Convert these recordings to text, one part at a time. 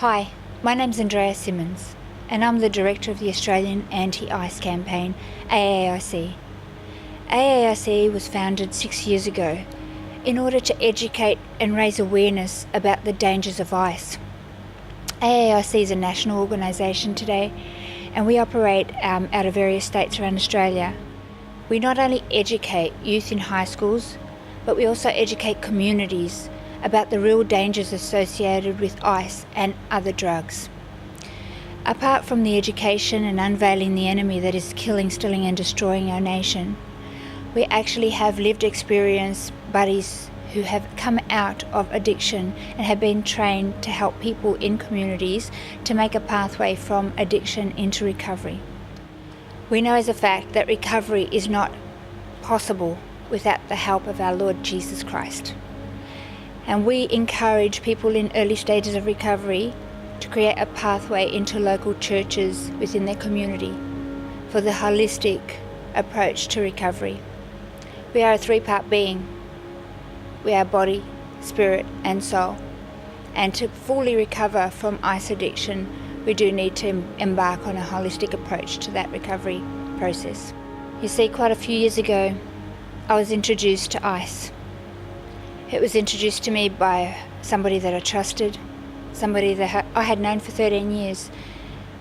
Hi, my name's Andrea Simmons, and I'm the Director of the Australian Anti-AAIC campaign, AAIC. AAIC was founded 6 years ago in order to educate and raise awareness about the dangers of ice. AAIC is a national organisation today, and we operate out of various states around Australia. We not only educate youth in high schools, but we also educate communities about the real dangers associated with ice and other drugs. Apart from the education and unveiling the enemy that is killing, stealing and destroying our nation, we actually have lived experience buddies who have come out of addiction and have been trained to help people in communities to make a pathway from addiction into recovery. We know as a fact that recovery is not possible without the help of our Lord Jesus Christ. And we encourage people in early stages of recovery to create a pathway into local churches within their community for the holistic approach to recovery. We are a three-part being. We are body, spirit and soul. And to fully recover from ice addiction, we do need to embark on a holistic approach to that recovery process. You see, quite a few years ago, I was introduced to ice. It was introduced to me by somebody that I trusted, somebody that I had known for 13 years,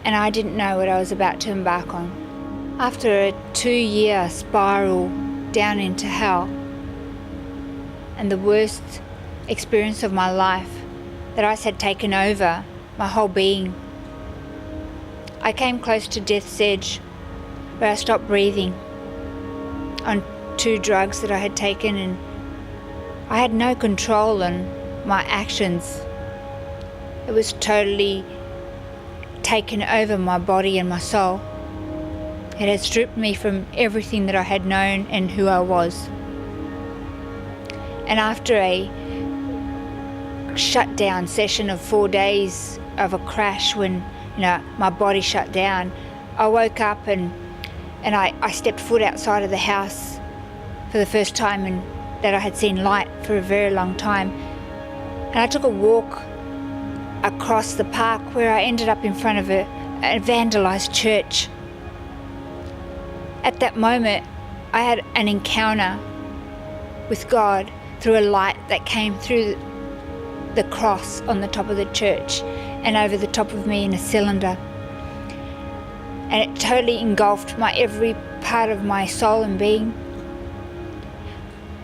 and I didn't know what I was about to embark on. After a 2-year spiral down into hell, and the worst experience of my life, that ice had taken over my whole being, I came close to death's edge, where I stopped breathing on 2 drugs that I had taken, and I had no control on my actions. It was totally taken over my body and my soul. It had stripped me from everything that I had known and who I was. And after a shutdown session of 4 days of a crash when my body shut down, I woke up and I stepped foot outside of the house for the first time and that I had seen light for a very long time. And I took a walk across the park where I ended up in front of a vandalised church. At that moment, I had an encounter with God through a light that came through the cross on the top of the church and over the top of me in a cylinder. And it totally engulfed every part of my soul and being.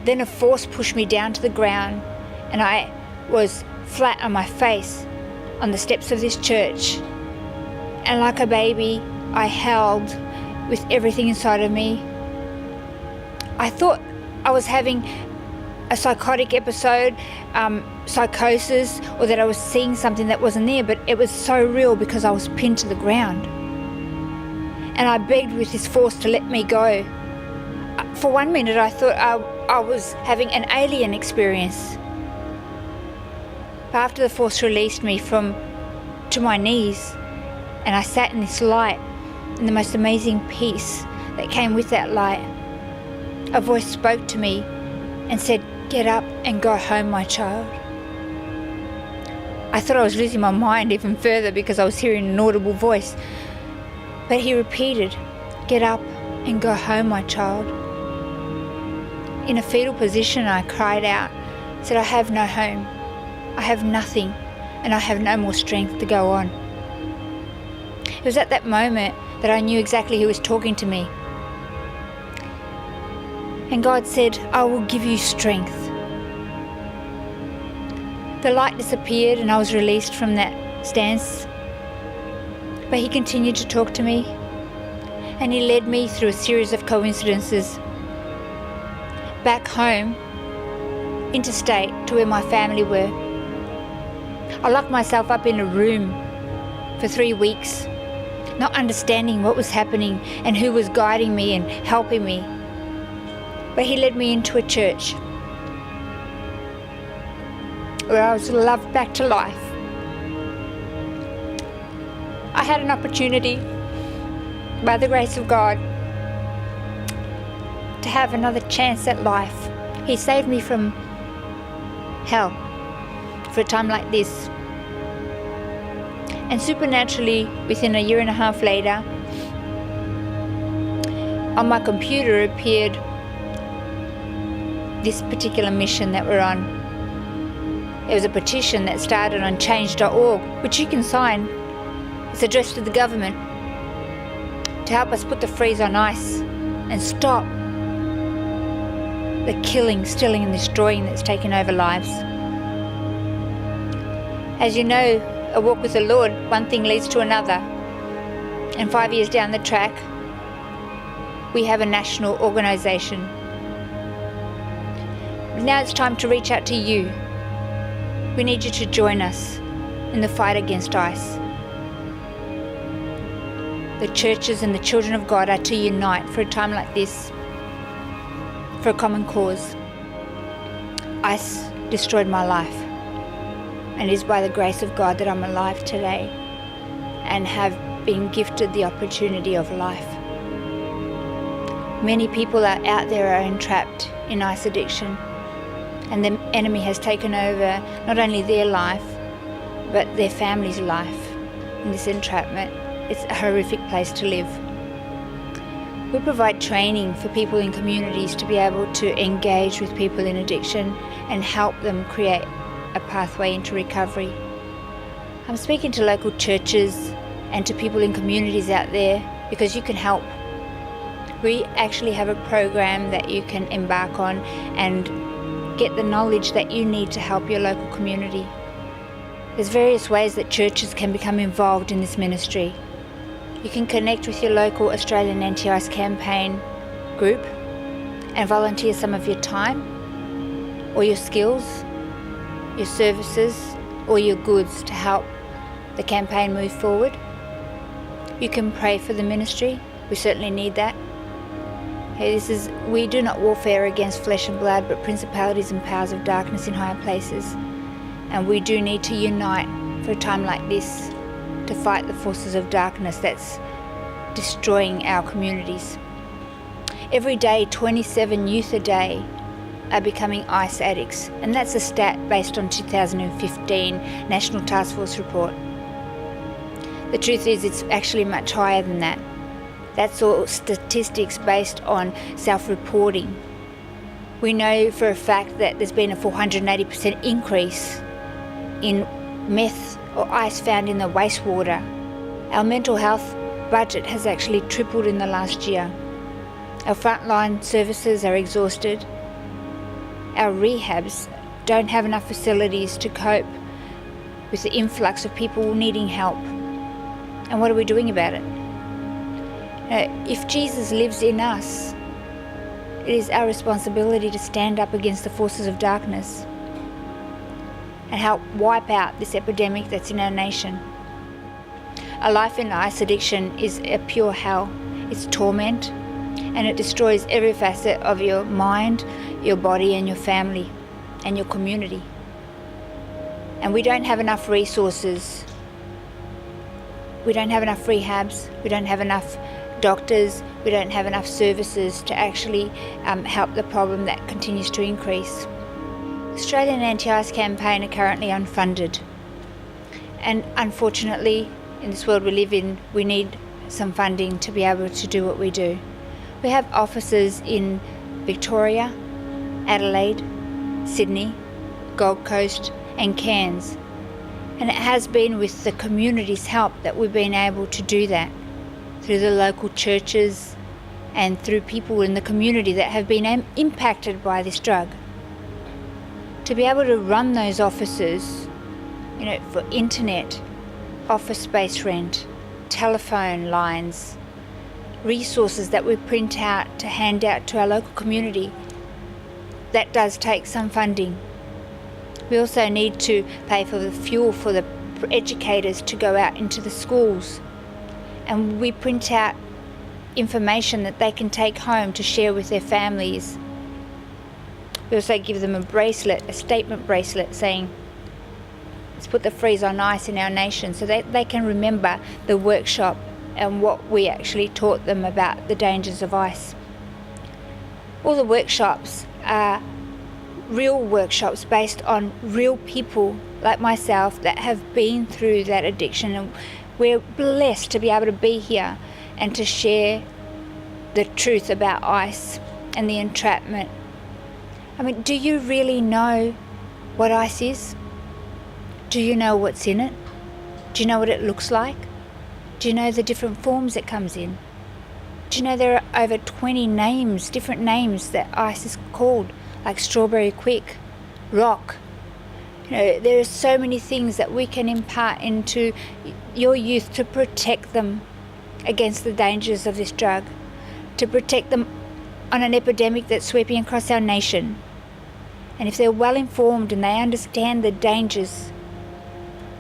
Then a force pushed me down to the ground, and I was flat on my face on the steps of this church. And like a baby, I howled with everything inside of me. I thought I was having a psychotic episode, psychosis, or that I was seeing something that wasn't there, but it was so real because I was pinned to the ground. And I begged with this force to let me go. For 1 minute I thought I was having an alien experience. But after the force released me to my knees, and I sat in this light, in the most amazing peace that came with that light, a voice spoke to me and said, "Get up and go home, my child." I thought I was losing my mind even further because I was hearing an audible voice. But he repeated, "Get up and go home, my child." In a fetal position, I cried out, said, "I have no home, I have nothing, and I have no more strength to go on." It was at that moment that I knew exactly who was talking to me. And God said, "I will give you strength." The light disappeared and I was released from that stance. But he continued to talk to me, and he led me through a series of coincidences back home, interstate, to where my family were. I locked myself up in a room for 3 weeks, not understanding what was happening and who was guiding me and helping me. But he led me into a church where I was loved back to life. I had an opportunity, by the grace of God, to have another chance at life. He saved me from hell for a time like this. And supernaturally, within a year and a half later, on my computer appeared this particular mission that we're on. It was a petition that started on change.org, which you can sign. It's addressed to the government to help us put the freeze on ice and stop the killing, stealing and destroying that's taken over lives. As you know, a walk with the Lord, one thing leads to another. And 5 years down the track, we have a national organisation. Now it's time to reach out to you. We need you to join us in the fight against ICE. The churches and the children of God are to unite for a time like this, for a common cause. ICE destroyed my life, and it is by the grace of God that I'm alive today and have been gifted the opportunity of life. Many people out there are entrapped in ICE addiction, and the enemy has taken over not only their life, but their family's life in this entrapment. It's a horrific place to live. We provide training for people in communities to be able to engage with people in addiction and help them create a pathway into recovery. I'm speaking to local churches and to people in communities out there because you can help. We actually have a program that you can embark on and get the knowledge that you need to help your local community. There's various ways that churches can become involved in this ministry. You can connect with your local Australian Anti-ICE campaign group and volunteer some of your time or your skills, your services or your goods to help the campaign move forward. You can pray for the ministry. We certainly need that. We do not warfare against flesh and blood, but principalities and powers of darkness in higher places. And we do need to unite for a time like this to fight the forces of darkness that's destroying our communities. Every day, 27 youth a day are becoming ICE addicts, and that's a stat based on 2015 National Task Force report. The truth is it's actually much higher than that. That's all statistics based on self-reporting. We know for a fact that there's been a 480% increase in meth or ice found in the wastewater. Our mental health budget has actually tripled in the last year. Our frontline services are exhausted. Our rehabs don't have enough facilities to cope with the influx of people needing help. And what are we doing about it? If Jesus lives in us, it is our responsibility to stand up against the forces of darkness and help wipe out this epidemic that's in our nation. A life in ICE addiction is a pure hell. It's torment, and it destroys every facet of your mind, your body, and your family, and your community. And we don't have enough resources. We don't have enough rehabs. We don't have enough doctors. We don't have enough services to actually help the problem that continues to increase. Australian Anti-ICE campaign are currently unfunded. And unfortunately, in this world we live in, we need some funding to be able to do what we do. We have offices in Victoria, Adelaide, Sydney, Gold Coast and Cairns. And it has been with the community's help that we've been able to do that, through the local churches and through people in the community that have been impacted by this drug. To be able to run those offices, for internet, office space rent, telephone lines, resources that we print out to hand out to our local community, that does take some funding. We also need to pay for the fuel for the educators to go out into the schools. And we print out information that they can take home to share with their families. We also give them a statement bracelet saying, let's put the freeze on ice in our nation, so that they can remember the workshop and what we actually taught them about the dangers of ice. All the workshops are real workshops based on real people like myself that have been through that addiction, and we're blessed to be able to be here and to share the truth about ice and the entrapment. I mean, do you really know what ice is? Do you know what's in it? Do you know what it looks like? Do you know the different forms it comes in? Do you know there are over 20 names, different names that ice is called, like strawberry quick, rock? You know, there are so many things that we can impart into your youth to protect them against the dangers of this drug, to protect them on an epidemic that's sweeping across our nation. And if they're well informed and they understand the dangers,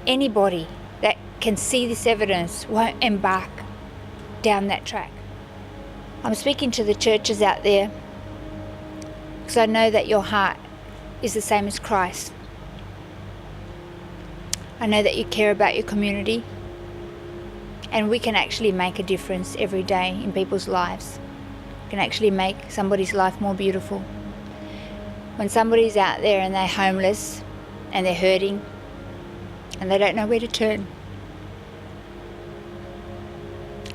anybody that can see this evidence won't embark down that track. I'm speaking to the churches out there because I know that your heart is the same as Christ. I know that you care about your community, and we can actually make a difference every day in people's lives. We can actually make somebody's life more beautiful. When somebody's out there and they're homeless and they're hurting and they don't know where to turn,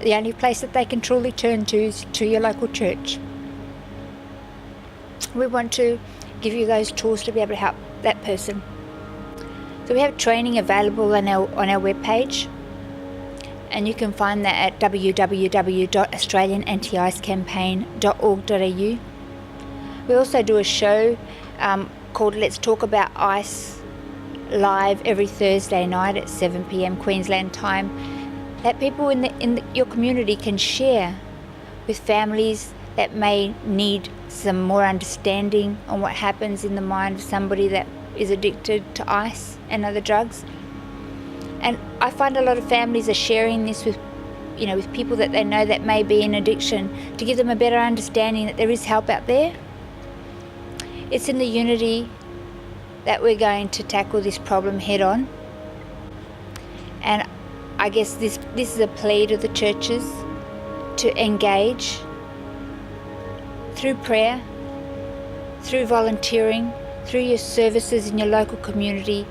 the only place that they can truly turn to is to your local church. We want to give you those tools to be able to help that person. So we have training available on our webpage, and you can find that at www.australianantiicecampaign.org.au. We also do a show called Let's Talk About Ice, live every Thursday night at 7 p.m. Queensland time, that people in your community can share with families that may need some more understanding on what happens in the mind of somebody that is addicted to ice and other drugs. And I find a lot of families are sharing this with people that they know that may be in addiction, to give them a better understanding that there is help out there. It's in the unity that we're going to tackle this problem head on. And I guess this is a plea to the churches to engage through prayer, through volunteering, through your services in your local community.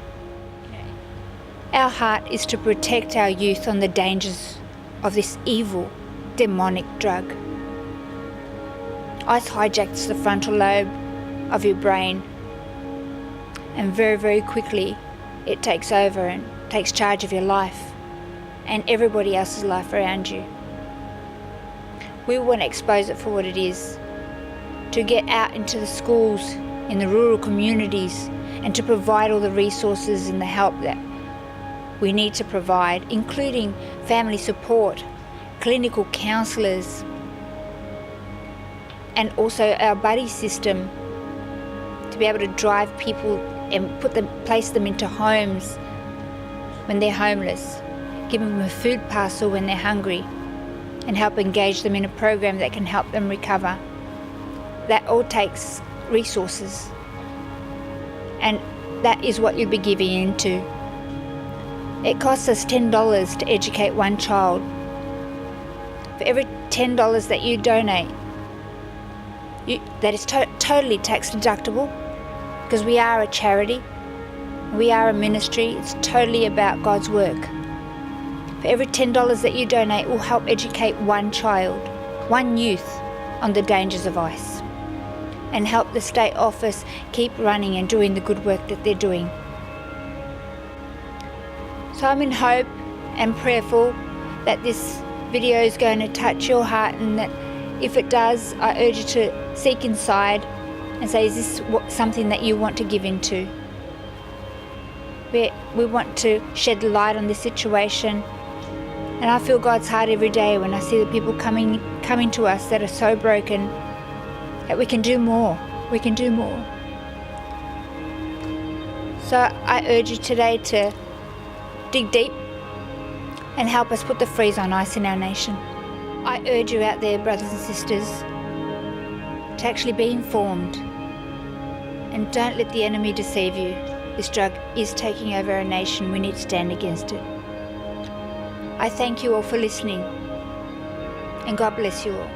Our heart is to protect our youth on the dangers of this evil, demonic drug. Ice hijacks the frontal lobe of your brain, and very, very quickly it takes over and takes charge of your life and everybody else's life around you. We want to expose it for what it is, to get out into the schools, in the rural communities, and to provide all the resources and the help that we need to provide, including family support, clinical counsellors, and also our buddy system, to be able to drive people and place them into homes when they're homeless, give them a food parcel when they're hungry, and help engage them in a program that can help them recover. That all takes resources, and that is what you'll be giving into. It costs us $10 to educate one child. For every $10 that you donate, that is totally tax deductible, because we are a charity, we are a ministry. It's totally about God's work. For every $10 that you donate will help educate one child, one youth, on the dangers of ice, and help the state office keep running and doing the good work that they're doing. So I'm in hope and prayerful that this video is going to touch your heart, and that if it does, I urge you to seek inside and say, is this something that you want to give into? We want to shed light on this situation, and I feel God's heart every day when I see the people coming to us that are so broken, that we can do more. We can do more. So I urge you today to dig deep and help us put the freeze on ice in our nation. I urge you out there, brothers and sisters, to actually be informed, and don't let the enemy deceive you. This drug is taking over our nation. We need to stand against it. I thank you all for listening, and God bless you all.